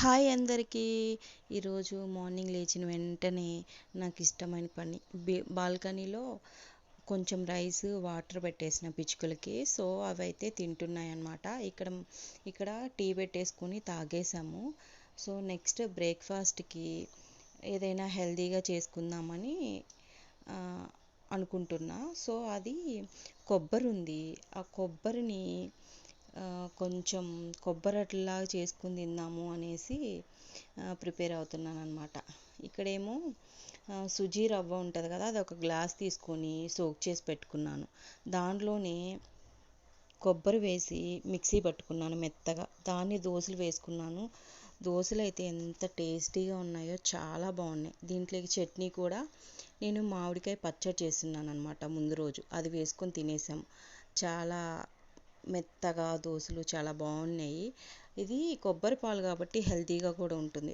Hi అందరికీ. ఈరోజు morning లేచిన వెంటనే నాకు ఇష్టమైన పని బాల్కనీలో కొంచెం రైస్ వాటర్ పెట్టేసిన పిచ్చుకలకి. సో అవైతే తింటున్నాయి అన్నమాట. ఇక్కడ టీ పెట్టేసుకొని తాగేసాము. సో నెక్స్ట్ బ్రేక్ఫాస్ట్కి ఏదైనా హెల్తీగా చేసుకుందామని అనుకుంటున్నా. సో అది కొబ్బరి ఉంది. ఆ కొబ్బరిని కొంచెం కొబ్బరట్లాగా చేసుకుని తిందాము అనేసి ప్రిపేర్ అవుతున్నాను అనమాట. ఇక్కడేమో సుజీ రవ్వ ఉంటుంది కదా, అది ఒక గ్లాస్ తీసుకొని సోక్ చేసి పెట్టుకున్నాను. దాంట్లోనే కొబ్బరి వేసి మిక్సీ పట్టుకున్నాను మెత్తగా. దాన్ని దోశలు వేసుకున్నాను. దోశలు అయితే ఎంత టేస్టీగా ఉన్నాయో, చాలా బాగున్నాయి. దీంట్లోకి చట్నీ కూడా నేను మామిడికాయ పచ్చడి చేస్తున్నాను అనమాట ముందు రోజు. అది వేసుకొని తినేసాము. చాలా మెత్తగా దోశలు చాలా బాగున్నాయి. ఇది కొబ్బరి పాలు కాబట్టి హెల్తీగా కూడా ఉంటుంది.